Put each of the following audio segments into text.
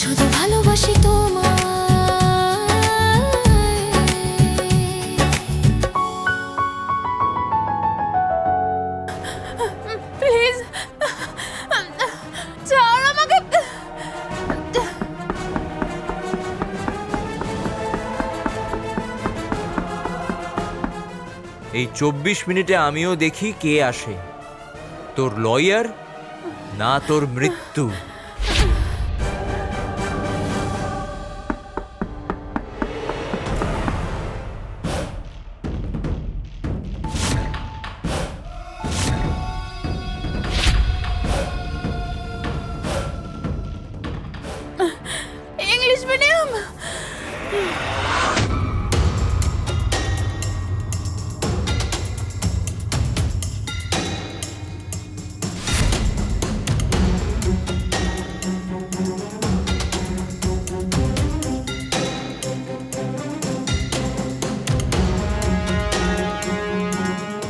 শুধু ভালোবাসি তোমায়। প্লিজ ছাড় আমাকে। এই 24 মিনিটে আমিও দেখি কে আসে, তোর লয়ার না তোর মৃত্যু। English medium.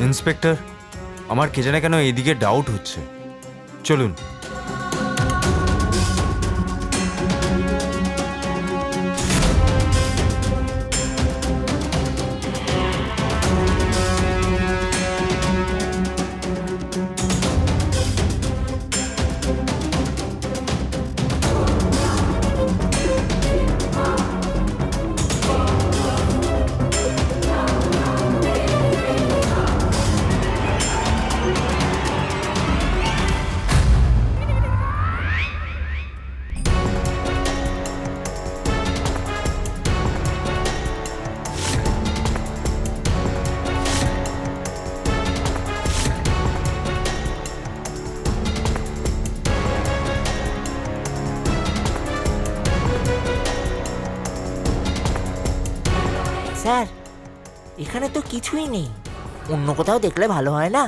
ইন্সপেক্টর, আমার কে জানে কেন এইদিকে ডাউট হচ্ছে। চলুন। স্যার, এখানে তো কিছুই নেই, অন্য কোথাও দেখলে ভালো হয় না?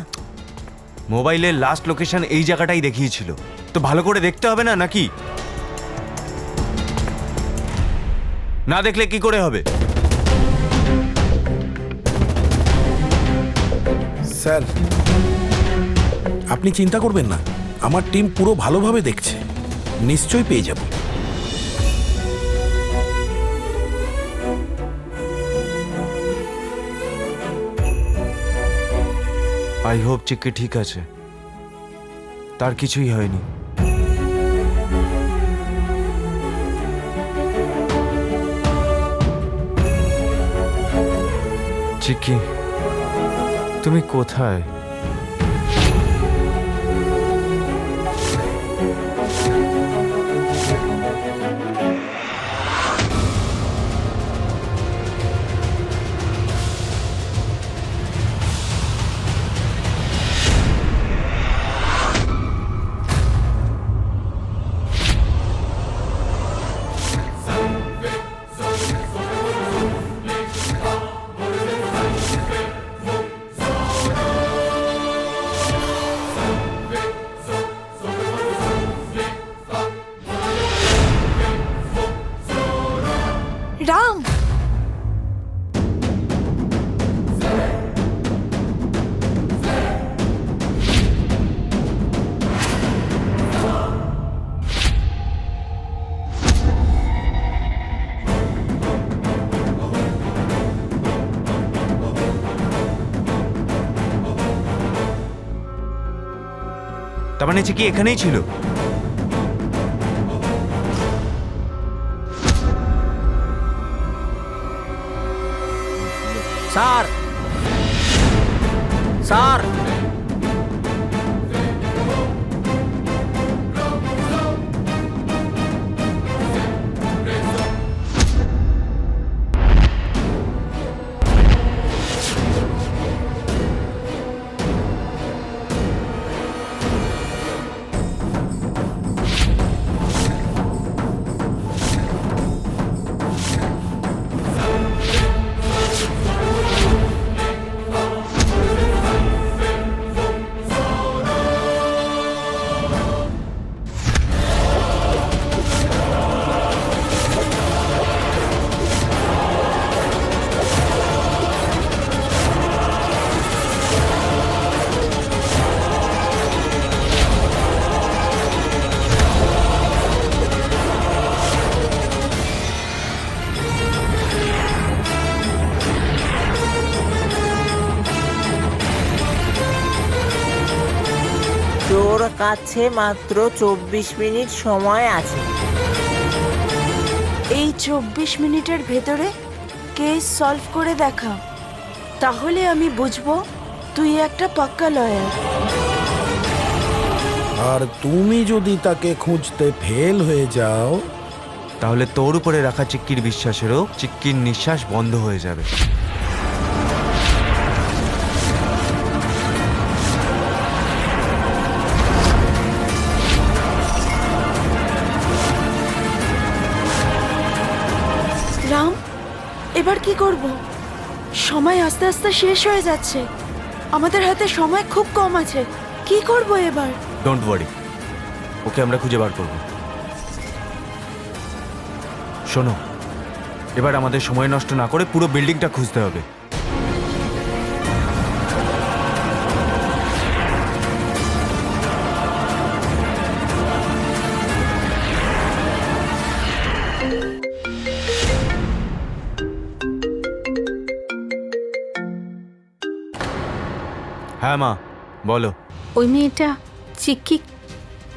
মোবাইলের লাস্ট লোকেশন এই জায়গাটাই দেখিয়েছিল, তো ভালো করে দেখতে হবে না নাকি? না দেখলে কি করে হবে? স্যার, আপনি চিন্তা করবেন না, আমার টিম পুরো ভালোভাবে দেখছে, নিশ্চয়ই পেয়ে যাব। আই হোপ চিক্কি ঠিক আছে, তার কিছুই হয়নি। চিক্কি, তুমি কোথায়? রাম, তার মানে চিক্কি এখানেই ছিল? স্যার, স্যার, কাছে মাত্র 24 মিনিট সময় আছে। এই 24 মিনিটের ভেতরে কেস সলভ করে দেখা, তাহলে আমি বুঝবো তুই একটা পাক্কা লয়ার। আর তুমি যদি তাকে খুঁজতে ফেল হয়ে যাও, তাহলে তোর উপরে রাখা চিক্কির বিশ্বাসেরও চিক্কির নিঃশ্বাস বন্ধ হয়ে যাবে। রাম, এবার কি করব? সময় আস্তে আস্তে শেষ হয়ে যাচ্ছে, আমাদের হাতে সময় খুব কম আছে। কি করব এবার? ডোন্ট ওয়ারি, ওকে আমরা খুঁজে বার করব। শোনো, এবার আমাদের সময় নষ্ট না করে পুরো বিল্ডিংটা খুঁজতে হবে। হ্যাঁ মা, বলো। ওই মেয়েটা চিক্কি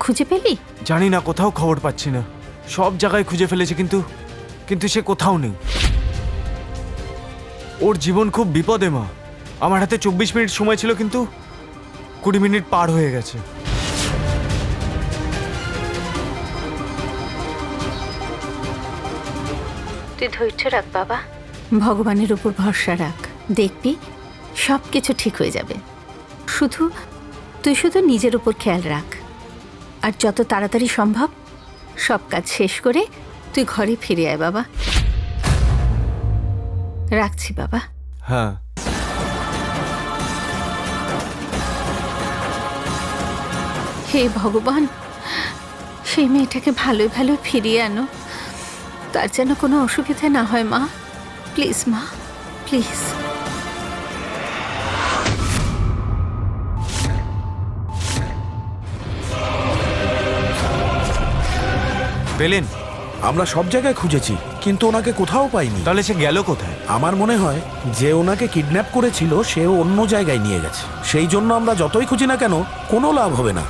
খুঁজে পেলি? জানি না, কোথাও খবর পাচ্ছি না। সব জায়গায় খুঁজে ফেলেছে, কিন্তু সে কোথাও নেই। ওর জীবন খুব বিপদে মা। আমার হাতে 24 মিনিট সময় ছিল, কিন্তু 20 মিনিট পার হয়ে গেছে। তুই ধৈর্য রাখ বাবা, ভগবানের উপর ভরসা রাখ, দেখবি সব কিছু ঠিক হয়ে যাবে। তুই শুধু নিজের উপর খেয়াল রাখ, আর যত তাড়াতাড়ি সম্ভব সব কাজ শেষ করে তুই ঘরে ফিরে আয় বাবা। রাখছি বাবা। হ্যাঁ, হে ভগবান, সেই মেয়েটাকে ভালোই ভালো ফিরিয়ে আনো, তার যেন কোনো অসুবিধা না হয় মা। প্লিজ মা, প্লিজ। পেলেন? আমরা সব জায়গায় খুঁজেছি, কিন্তু ওনাকে কোথাও পাইনি। তাহলে সে গেল কোথায়? আমার মনে হয় যে ওনাকে কিডন্যাপ করেছিল সেও অন্য জায়গায় নিয়ে গেছে। সেই জন্য আমরা যতই খুঁজি না কেন, কোনো লাভ হবে না।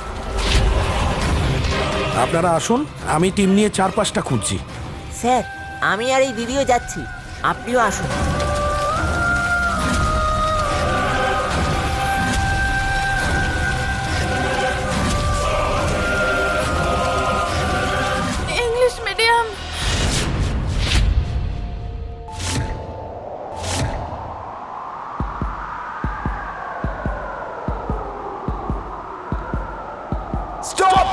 আপনারা আসুন, আমি টিম নিয়ে 4-5টা খুঁজছি। স্যার, আমি আর এই দিদিও যাচ্ছি, আপনিও আসুন। English medium. স্টপ!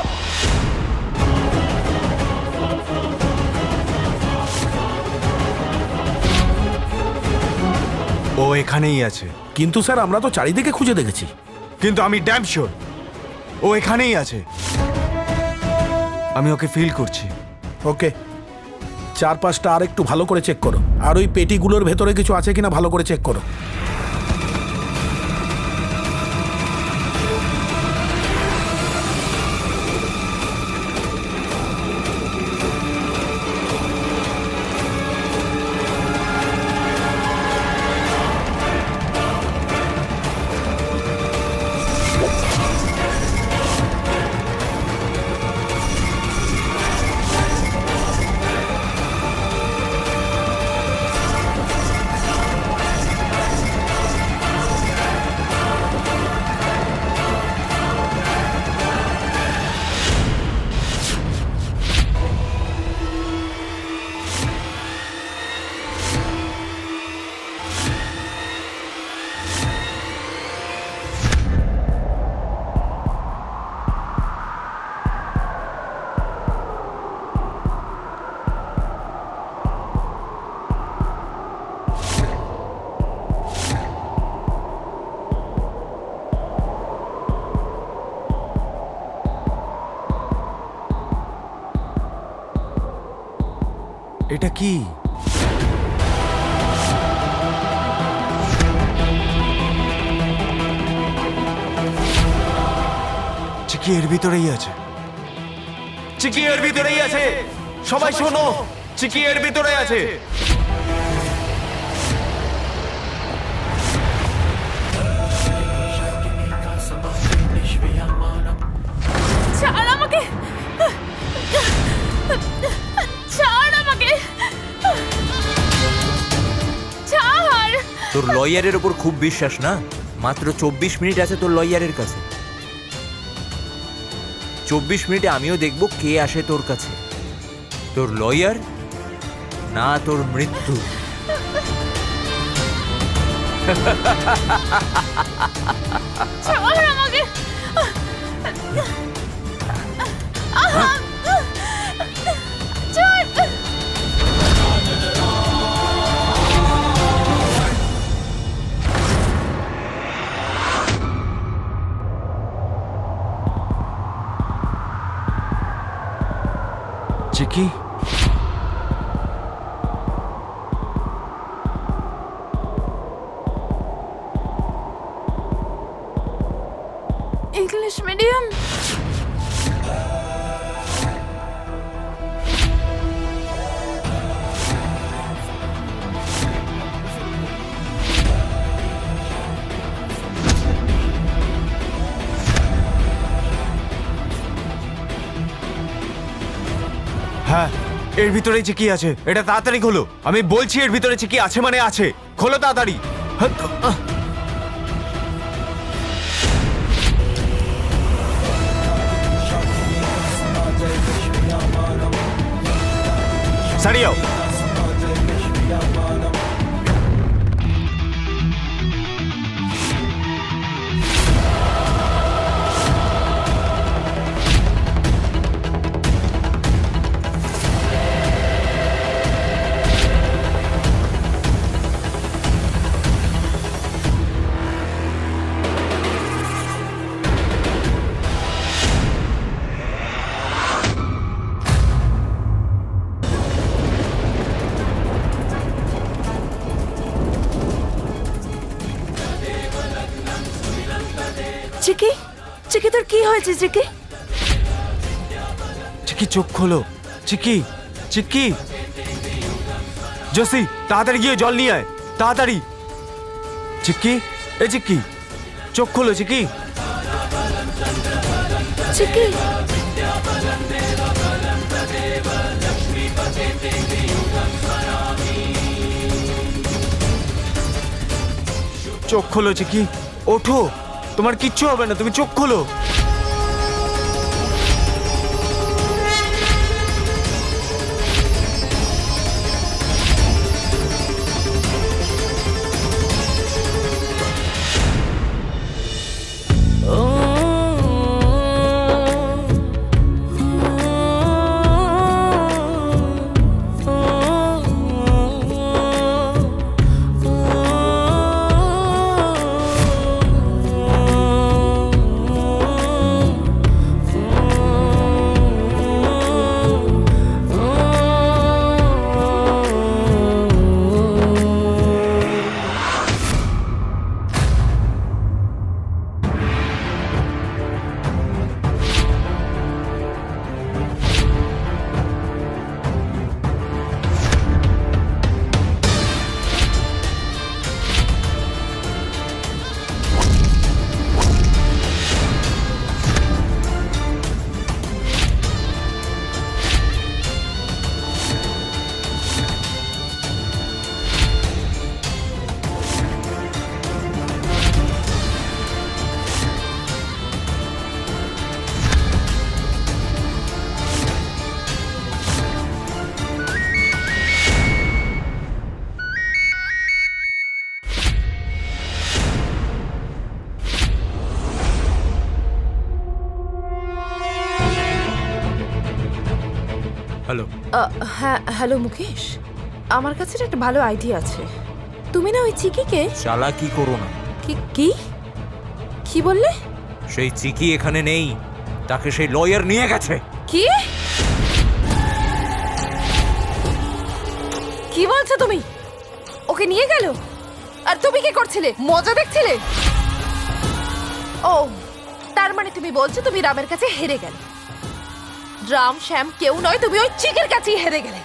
ও এখানেই আছে। কিন্তু স্যার, আমরা তো চারিদিকে খুঁজে দেখেছি। কিন্তু আমি ড্যাম শিওর ও এখানেই আছে। আমি ওকে ফিল করছি। ওকে, 4-5টা আর একটু ভালো করে চেক করো, আর ওই পেটিগুলোর ভেতরে কিছু আছে কিনা ভালো করে চেক করো। এটা কি? চিকি এর ভিতরেই আছে। চিকি এর ভিতরেই আছে। সবাই শোনো, চিকি এর ভিতরে আছে। আমাকে, ছাড় আমাকে, ছাড়। তোর লয়ারের ওপর খুব বিশ্বাস না? মাত্র 24 মিনিট আছে তোর লয়ারের কাছে। 24 মিনিটে আমিও দেখব কে আসে তোর কাছে, তোর লয়ার না তোর মৃত্যু। ছাড় আমাকে। ছাড়। চিকি, ইংলিশ মিডিয়াম। হ্যাঁ এর ভিতরে চিকি আছে, এটা তাড়াতাড়ি খোলো। আমি বলছি এর ভিতরে চিকি আছে মানে আছে, খোলো তাড়াতাড়ি। সারিয়াও। চিকি, চিকি তোর কি হয়েছে চিকি? চিকি চোখ খোলো। চিকি, চিকি। জসি তাড়াতাড়ি গিয়ে জল নিয়ে আয়, তাড়াতাড়ি। চিকি, এ চিকি, চোখ খোলো চিকি। চিকি, চোখ খোলো চিকি, ওঠো, তোমার কিচ্ছু হবে না, তুমি চোখ খোলো। হ্যালো। হ্যাঁ হ্যালো মুকেশ, আমার কাছে একটা ভালো আইডিয়া আছে। তুমি না ওই চিকিকে চালাকি করো না। কি কি কি বললে? সেই চিকি এখানে নেই, তাকে সেই লয়ার নিয়ে গেছে। কি কি বলছো তুমি? ওকে নিয়ে গেল? আর তুমি কি করছিলে? মজা দেখছিলে? ও তার মানে তুমি বলছো তুমি রামের কাছে হেরে গেলে? রাম শ্যাম কেউ নয়, তুমি ওই চিকের কাছেই হেরে গেলে।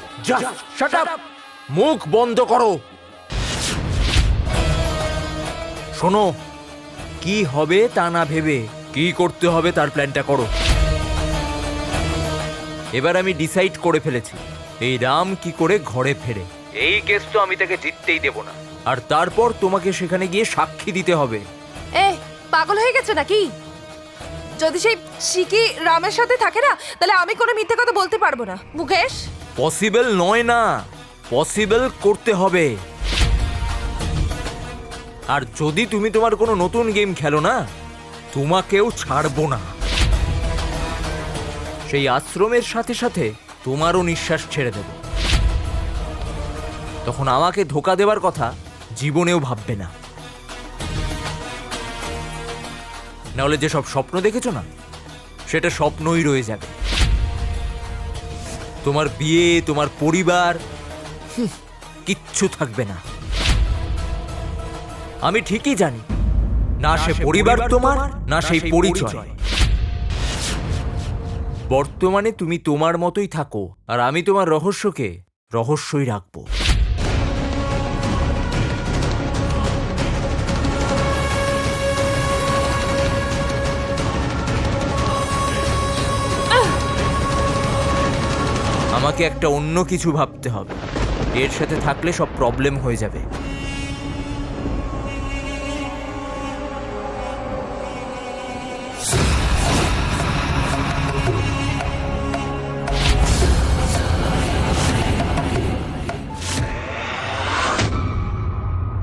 শাট আপ, মুখ বন্ধ করো। শোনো, কি হবে তা না ভেবে কি করতে হবে তার প্ল্যানটা করো। এবার আমি ডিসাইড করে ফেলেছি এই রাম কি করে ঘরে ফেরে। এই কেস তো আমি তাকে জিততেই দেব না, আর তারপর তোমাকে সেখানে গিয়ে সাক্ষী দিতে হবে। এ পাগল হয়ে গেছে নাকি? যদি সেই শিকি রামের সাথে থাকে না, তাহলে আমি কোনো মিথ্যে কথা বলতে পারবো না। মুকেশ, পসিবল নয় না, পসিবল করতে হবে। আর যদি তুমি তোমার কোনো নতুন গেম খেলো না, তোমাকেও ছাড়বো না। সেই আশ্রমের সাথে সাথে তোমারও নিঃশ্বাস ছেড়ে দেব। তখন আমাকে ধোকা দেবার কথা জীবনেও ভাববে না। নাহলে যেসব স্বপ্ন দেখেছো না, সেটা স্বপ্নই রয়ে যাবে। তোমার বিয়ে, তোমার পরিবার, কিচ্ছু থাকবে না। আমি ঠিকই জানি, না সে পরিবার তোমার, না সেই পরিচয়। বর্তমানে তুমি তোমার মতোই থাকো, আর আমি তোমার রহস্যকে রহস্যই রাখবো। আমাকে একটা অন্য কিছু ভাবতে হবে। এর সাথে থাকলে সব প্রবলেম হয়ে যাবে।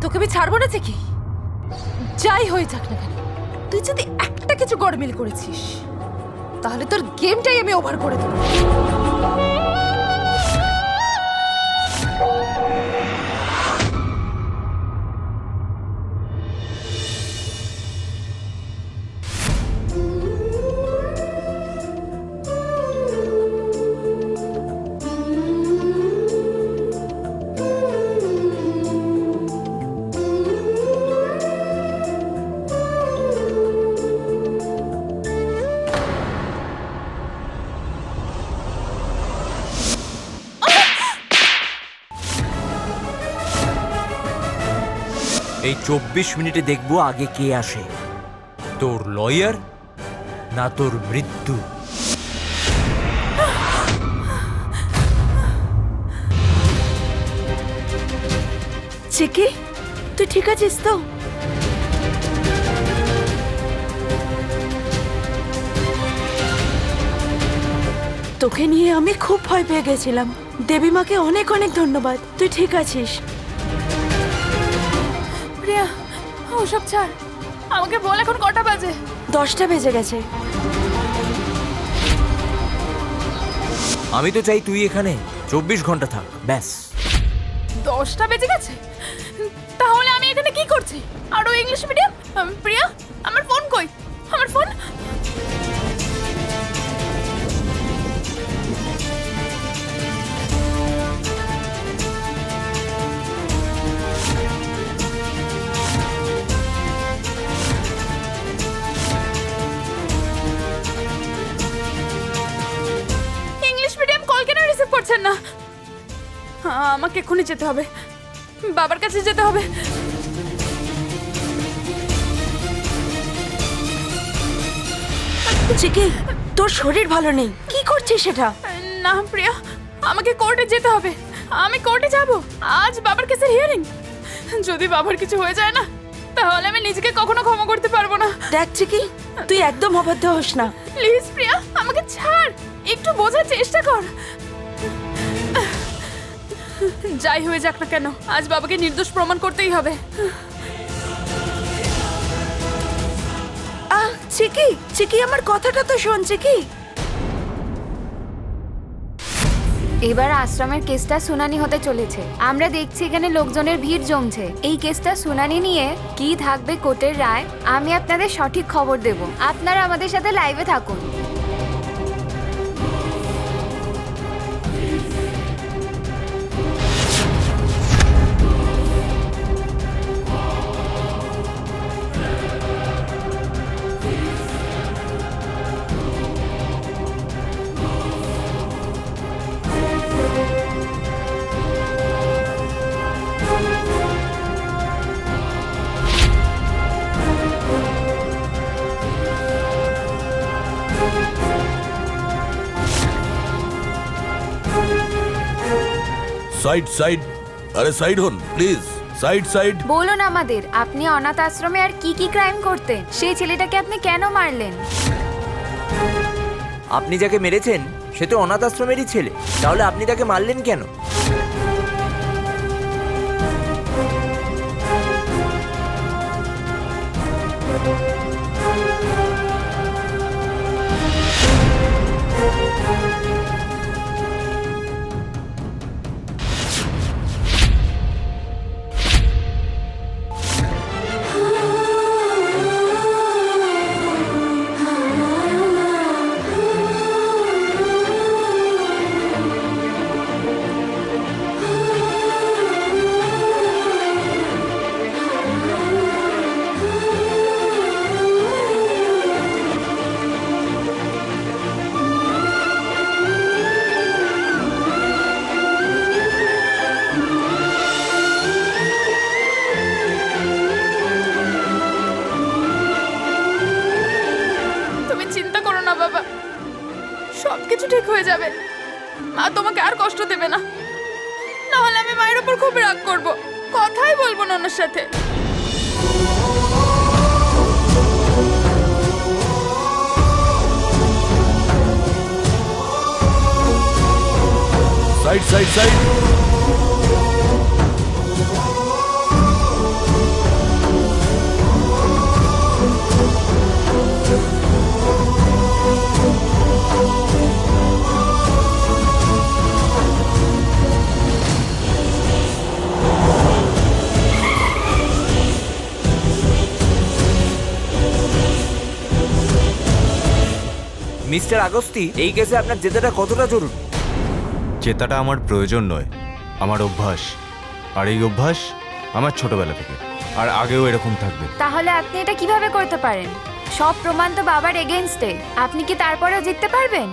তোকে আমি ছাড়বো না চিকি, যাই হয়ে যাক না কেন। তুই যদি একটা কিছু গড়মিল করেছিস, তাহলে তোর গেমটাই আমি ওভার করে দেবো। এই 24 মিনিটে দেখবো আগে কে আসে, তোর লয়ার না তোর মৃত্যু। চিকি, তুই ঠিক আছিস তো? তোকে নিয়ে আমি খুব ভয় পেয়ে গেছিলাম। দেবী মাকে অনেক অনেক ধন্যবাদ, তুই ঠিক আছিস। প্রিয়া, ওসব ছাড়, আমাকে বল এখন কটা বাজে? 10টা বেজে গেছে। আমি তো চাই তুই এখানে 24 ঘন্টা থাক, ব্যাস। 10টা বেজে গেছে? তাহলে আমি এখানে কি করছি? আর ও ইংলিশ মিডিয়াম? প্রিয়া, আমার ফোন কই? আমার ফোন? ইংলিশ মিডিয়াম কল কেন রিসিভ করছেন না? আমাকে এক্ষুনি যেতে হবে, বাবার কাছে যেতে হবে। চিকি, তোর শরীর ভালো নেই, কি করছিস সেটা? না প্রিয়া, আমাকে কোর্টে যেতে হবে। আমি কোর্টে যাব। আজ বাবার কেসের হিয়ারিং। যদি বাবার কিছু হয়ে যায় না, তাহলে আমি নিজেকে কখনো ক্ষমা করতে পারবো না। দেখ চিকি, তুই একদম অবাধ্য হোস না। প্লিজ প্রিয়া, আমাকে ছাড়, একটু বোঝার চেষ্টা কর। যাই হয়ে যাক না কেন, আজ বাবাকে নির্দোষ প্রমাণ করতেই হবে। চিকি, চিকি আমার কথাটা তো শোন চিকি। এবার আশ্রমের কেসটা শুনানি হতে চলেছে। আমরা দেখছি এখানে লোকজনের ভিড় জমছে। এই কেসটা শুনানি নিয়ে কি থাকবে কোর্টের রায়, আমি আপনাদের সঠিক খবর দেব। আপনারা আমাদের সাথে লাইভে থাকুন। সাইড সাইড, আরে সাইড হন প্লিজ, সাইড সাইড। বলুন আমাদের, আপনি অনাথ আশ্রমে আর কি কি ক্রাইম করতেন? সেই ছেলেটাকে আপনি কেন মারলেন? আপনি যাকে মেরেছেন সে তো অনাথ আশ্রমেরই ছেলে, তাহলে আপনি তাকে মারলেন কেন? তুমি চিন্তা করো না বাবা, সবকিছু ঠিক হয়ে যাবে। মা তোমাকে আর কষ্ট দেবে না, না হলে আমি মায়ের উপর খুব রাগ করব, কথাই বলবো না ওনার সাথে। Side side side. মিস্টার আগস্তি, এই কেসে আপনার জেতাটা কতটা জরুরি? জেতাটা আমার প্রয়োজন নয়, আমার অভ্যাস। আর এই অভ্যাস আমার ছোটবেলা থেকে, আর আগেও এরকম থাকবে। তাহলে আপনি এটা কিভাবে করতে পারেন? সব প্রমাণ তো বাবার এগেইনস্টে। আপনি কি তারপরেও জিততে পারবেন?